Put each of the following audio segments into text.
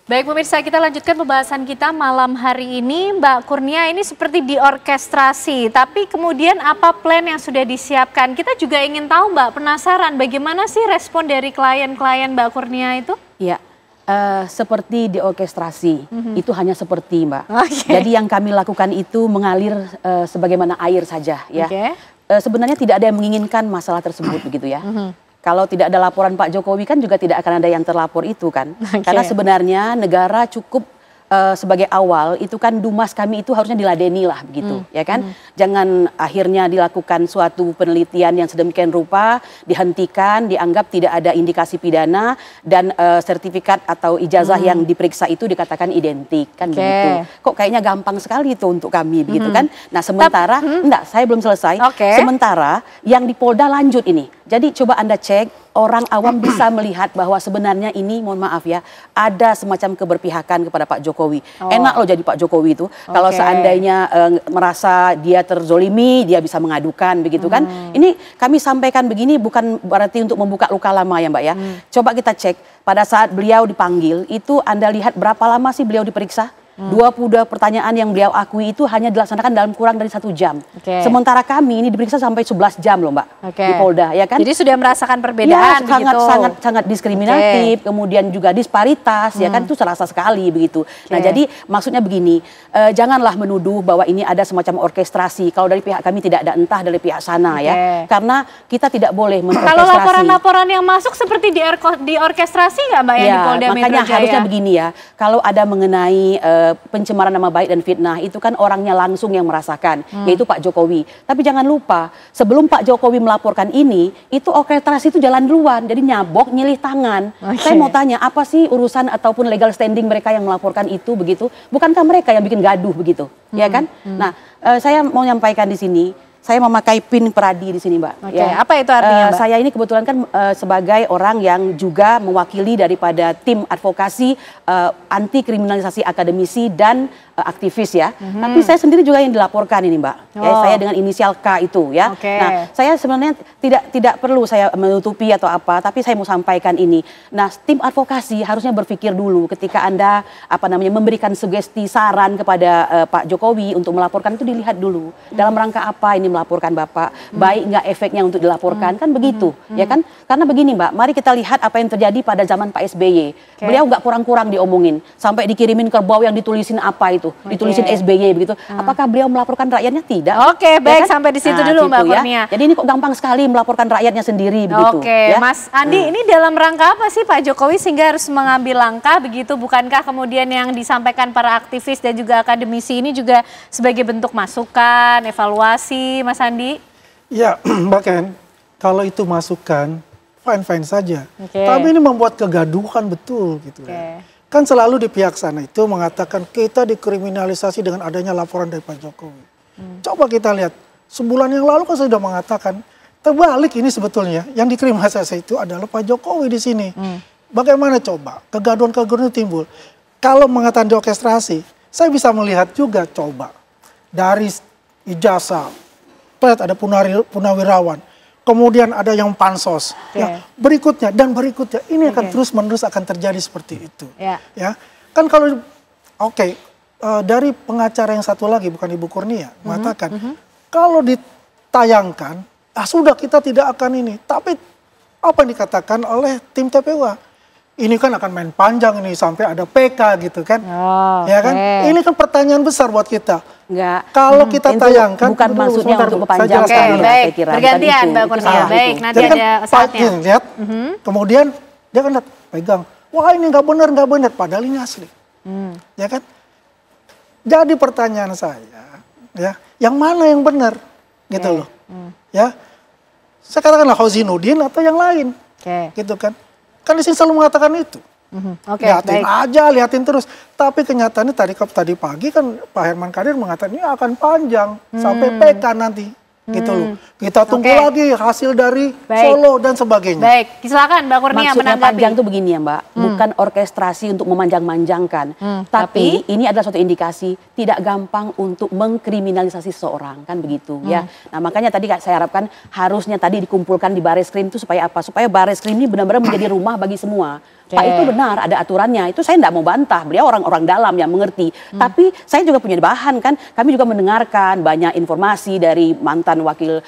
Baik pemirsa, kita lanjutkan pembahasan kita malam hari ini. Mbak Kurnia, ini seperti diorkestrasi, tapi kemudian apa plan yang sudah disiapkan? Kita juga ingin tahu Mbak, penasaran bagaimana sih respon dari klien-klien Mbak Kurnia itu? Iya, seperti diorkestrasi, itu hanya seperti Mbak. Okay. Jadi yang kami lakukan itu mengalir sebagaimana air saja ya. Okay. Sebenarnya tidak ada yang menginginkan masalah tersebut begitu ya. Kalau tidak ada laporan Pak Jokowi kan juga tidak akan ada yang terlapor itu kan. Karena sebenarnya negara cukup sebagai awal itu kan Dumas kami itu harusnya diladeni lah begitu ya kan. Jangan akhirnya dilakukan suatu penelitian yang sedemikian rupa, dihentikan, dianggap tidak ada indikasi pidana dan sertifikat atau ijazah yang diperiksa itu dikatakan identik kan begitu. Kok kayaknya gampang sekali itu untuk kami begitu kan. Nah sementara, enggak saya belum selesai. Sementara yang di Polda lanjut ini. Jadi coba Anda cek, orang awam bisa melihat bahwa sebenarnya ini, mohon maaf ya, ada semacam keberpihakan kepada Pak Jokowi. Enak loh jadi Pak Jokowi itu. Kalau seandainya merasa dia terzolimi, dia bisa mengadukan begitu kan. Ini kami sampaikan begini bukan berarti untuk membuka luka lama ya Mbak ya. Coba kita cek, pada saat beliau dipanggil, itu Anda lihat berapa lama sih beliau diperiksa? 22 pertanyaan yang beliau akui itu hanya dilaksanakan dalam kurang dari 1 jam. Sementara kami ini diperiksa sampai 11 jam loh Mbak di Polda ya kan. Jadi sudah merasakan perbedaan ya, sangat diskriminatif, kemudian juga disparitas ya kan, itu terasa sekali begitu. Nah jadi maksudnya begini, janganlah menuduh bahwa ini ada semacam orkestrasi. Kalau dari pihak kami tidak ada, entah dari pihak sana ya. Karena kita tidak boleh mengorkestrasi. Kalau laporan-laporan yang masuk seperti diorkestrasi nggak Mbak yang di Polda Metro Jaya? Makanya harusnya begini ya, kalau ada mengenai pencemaran nama baik dan fitnah itu kan orangnya langsung yang merasakan, yaitu Pak Jokowi. Tapi jangan lupa, sebelum Pak Jokowi melaporkan ini, itu orkestrasi itu jalan duluan, jadi nyabok, nyilih tangan. Saya mau tanya, apa sih urusan ataupun legal standing mereka yang melaporkan itu begitu? Bukankah mereka yang bikin gaduh begitu, ya kan? Nah, saya mau nyampaikan di sini. Saya memakai pin Peradi di sini, Mbak. Ya. Apa itu artinya, Mbak? Saya ini kebetulan kan sebagai orang yang juga mewakili daripada tim advokasi anti kriminalisasi akademisi dan aktivis ya. Tapi saya sendiri juga yang dilaporkan ini, Mbak. Saya dengan inisial K itu ya. Nah, saya sebenarnya tidak perlu saya menutupi atau apa, tapi saya mau sampaikan ini. Nah, tim advokasi harusnya berpikir dulu ketika Anda memberikan sugesti saran kepada Pak Jokowi untuk melaporkan, itu dilihat dulu dalam rangka apa ini melaporkan Bapak, baik nggak efeknya untuk dilaporkan, kan begitu ya kan. Karena begini Mbak, mari kita lihat apa yang terjadi pada zaman Pak SBY. Beliau nggak kurang-kurang diomongin, sampai dikirimin kerbau yang ditulisin apa itu, ditulisin SBY begitu. Apakah beliau melaporkan rakyatnya? Tidak. Baik, ya kan? sampai di situ dulu Mbak Kurnia. Jadi ini kok gampang sekali melaporkan rakyatnya sendiri begitu. Ya? Mas Andi, ini dalam rangka apa sih Pak Jokowi sehingga harus mengambil langkah begitu? Bukankah kemudian yang disampaikan para aktivis dan juga akademisi ini juga sebagai bentuk masukan, evaluasi, Mas Andi? Ya, Mbak Ken, kalau itu masukan, fine-fine saja. Tapi ini membuat kegaduhan betul gitu ya. Kan selalu di pihak sana itu mengatakan kita dikriminalisasi dengan adanya laporan dari Pak Jokowi. Coba kita lihat, sebulan yang lalu kan sudah mengatakan, terbalik ini sebetulnya, yang dikriminalisasi itu adalah Pak Jokowi di sini. Bagaimana coba? Kegaduhan-kegaduhan timbul. Kalau mengatakan diorkestrasi, saya bisa melihat juga coba. Dari ijazah, ada punawirawan, kemudian ada yang pansos, ya, berikutnya dan berikutnya, ini akan terus-menerus akan terjadi seperti itu. Ya, kan kalau dari pengacara yang satu lagi, bukan Ibu Kurnia, mengatakan kalau ditayangkan, sudah kita tidak akan ini. Tapi apa yang dikatakan oleh tim TPUA? Ini kan akan main panjang ini sampai ada PK gitu kan? Ya kan? Ini kan pertanyaan besar buat kita. Enggak. Kalau kita tayangkan, bukan maksudnya untuk perpanjang. Baik, bergantian Mbak Kurnia. Baik, nanti ada saatnya. Lihat, kemudian dia kan pegang, wah ini nggak benar, padahal ini asli. Ya kan? Jadi pertanyaan saya, ya, yang mana yang benar, gitu loh. Ya, saya katakanlah Hozinuddin atau yang lain, gitu kan? Kan di sini selalu mengatakan itu. Lihatin aja, lihatin terus. Tapi kenyataannya tadi pagi kan Pak Herman Kadir mengatakan ini akan panjang sampai PK nanti. gitu loh. Kita tunggu lagi hasil dari Solo dan sebagainya. Baik, silakan Mbak Kurnia Maksudnya menanggapi. panjang tuh begini ya Mbak, bukan orkestrasi untuk memanjang-manjangkan, tapi ini adalah suatu indikasi tidak gampang untuk mengkriminalisasi seseorang, kan begitu ya. Nah makanya tadi saya harapkan harusnya tadi dikumpulkan di Bareskrim itu supaya apa? Supaya Bareskrim ini benar-benar menjadi rumah bagi semua. Pak itu benar ada aturannya, itu saya tidak mau bantah, beliau orang-orang dalam yang mengerti. Tapi saya juga punya bahan kan, kami juga mendengarkan banyak informasi dari mantan wakil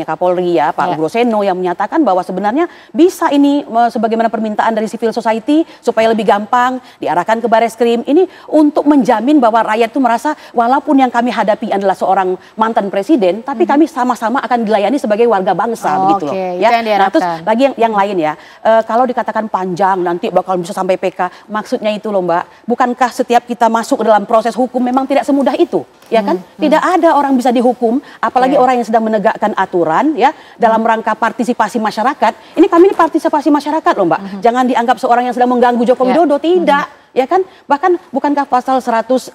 Kapolri ya, Pak Groseno yang menyatakan bahwa sebenarnya bisa ini sebagaimana permintaan dari civil society supaya lebih gampang diarahkan ke Bareskrim ini untuk menjamin bahwa rakyat itu merasa walaupun yang kami hadapi adalah seorang mantan presiden, tapi kami sama-sama akan dilayani sebagai warga bangsa begitu loh. Ya. Nah, terus lagi yang lain ya, kalau dikatakan panjang nanti bakal bisa sampai PK. Maksudnya itu loh Mbak, bukankah setiap kita masuk dalam proses hukum memang tidak semudah itu, ya kan? Tidak ada orang bisa dihukum, apalagi orang yang sedang menegakkan aturan ya dalam rangka partisipasi masyarakat. Ini kami ini partisipasi masyarakat loh Mbak. Jangan dianggap seorang yang sedang mengganggu Joko Widodo, tidak. Ya kan, bahkan bukankah pasal 108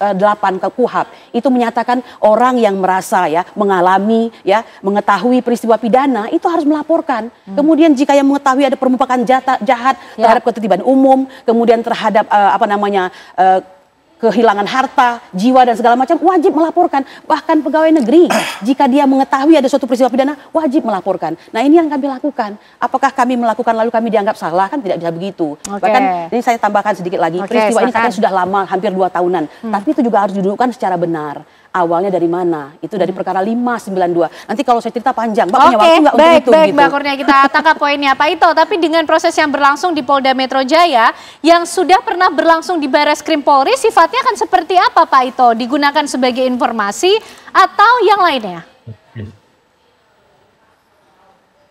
ke KUHP itu menyatakan orang yang merasa ya mengalami ya mengetahui peristiwa pidana itu harus melaporkan. Kemudian jika yang mengetahui ada permukaan jahat terhadap ketertiban umum, kemudian terhadap kehilangan harta, jiwa dan segala macam wajib melaporkan. Bahkan pegawai negeri jika dia mengetahui ada suatu peristiwa pidana wajib melaporkan. Nah ini yang kami lakukan. Apakah kami melakukan lalu kami dianggap salah? Kan tidak bisa begitu. Bahkan ini saya tambahkan sedikit lagi. Peristiwa ini katanya sudah lama, hampir 2 tahunan. Tapi itu juga harus didudukkan secara benar. Awalnya dari mana? Itu dari perkara 592. Nanti kalau saya cerita panjang, Mbak punya waktu nggak untuk itu? Baik, Mbak Kurnia, kita tangkap poinnya Pak Ito. Tapi dengan proses yang berlangsung di Polda Metro Jaya, yang sudah pernah berlangsung di Bareskrim Polri, sifatnya akan seperti apa Pak Ito? Digunakan sebagai informasi atau yang lainnya?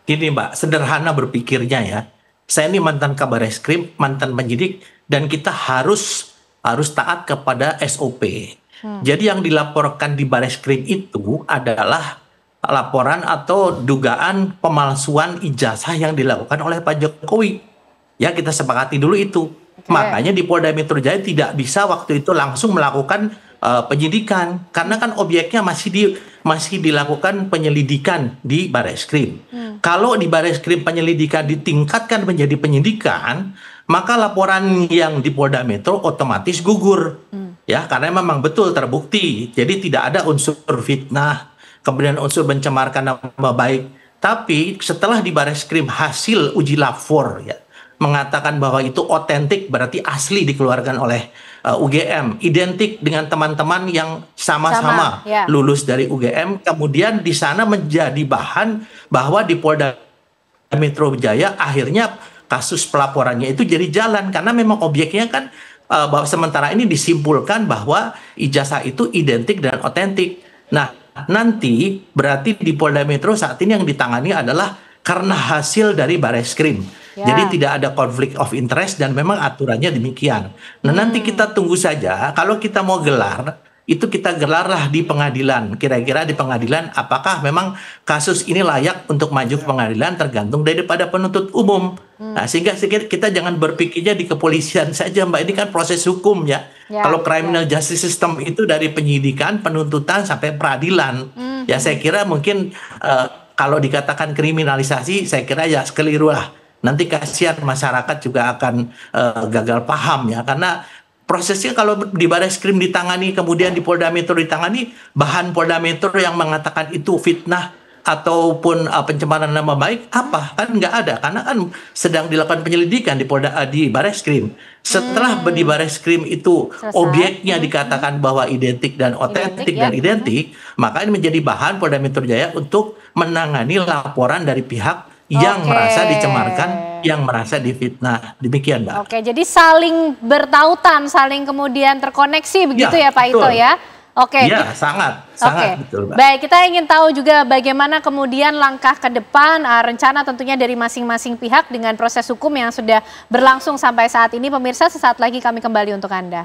Gini Mbak, sederhana berpikirnya ya. Saya ini mantan Kabar Eskrim, mantan penyidik, dan kita harus taat kepada SOP. Jadi yang dilaporkan di Bareskrim itu adalah laporan atau dugaan pemalsuan ijazah yang dilakukan oleh Pak Jokowi. Ya kita sepakati dulu itu. Makanya di Polda Metro Jaya tidak bisa waktu itu langsung melakukan penyidikan. Karena kan objeknya masih dilakukan penyelidikan di Bareskrim. Kalau di Bareskrim penyelidikan ditingkatkan menjadi penyidikan, maka laporan yang di Polda Metro otomatis gugur. Ya, karena memang betul terbukti. Jadi tidak ada unsur fitnah, kemudian unsur mencemarkan nama baik. Tapi setelah di Bareskrim hasil uji lapor ya mengatakan bahwa itu otentik, berarti asli dikeluarkan oleh UGM, identik dengan teman-teman yang sama-sama lulus dari UGM, kemudian di sana menjadi bahan bahwa di Polda Metro Jaya akhirnya kasus pelaporannya itu jadi jalan karena memang objeknya kan bahwa sementara ini disimpulkan bahwa ijazah itu identik dan otentik. Nah, nanti berarti di Polda Metro saat ini yang ditangani adalah karena hasil dari Bareskrim. Jadi tidak ada konflik of interest dan memang aturannya demikian. Nah, nanti kita tunggu saja kalau kita mau gelar, itu kita gelarlah di pengadilan. Kira-kira di pengadilan apakah memang kasus ini layak untuk maju ke pengadilan tergantung daripada penuntut umum. Nah, sehingga kita jangan berpikirnya di kepolisian saja Mbak, ini kan proses hukum ya. Kalau criminal justice system itu dari penyidikan, penuntutan sampai peradilan. Ya saya kira mungkin kalau dikatakan kriminalisasi saya kira ya keliru lah. Nanti kasihan masyarakat juga akan gagal paham ya, karena prosesnya kalau di Bareskrim ditangani kemudian di Polda Metro ditangani, bahan Polda Metro yang mengatakan itu fitnah ataupun pencemaran nama baik apa kan nggak ada, karena kan sedang dilakukan penyelidikan di Bareskrim. Setelah di Bareskrim itu objeknya dikatakan bahwa identik dan otentik dan identik, maka ini menjadi bahan Polda Metro Jaya untuk menangani laporan dari pihak yang merasa dicemarkan, yang merasa difitnah. Demikian, Mbak. Oke, jadi saling bertautan, saling kemudian terkoneksi begitu ya Pak Ito ya? Oke. Iya, sangat betul, Mbak. Baik, kita ingin tahu juga bagaimana kemudian langkah ke depan, rencana tentunya dari masing-masing pihak dengan proses hukum yang sudah berlangsung sampai saat ini. Pemirsa, sesaat lagi kami kembali untuk Anda.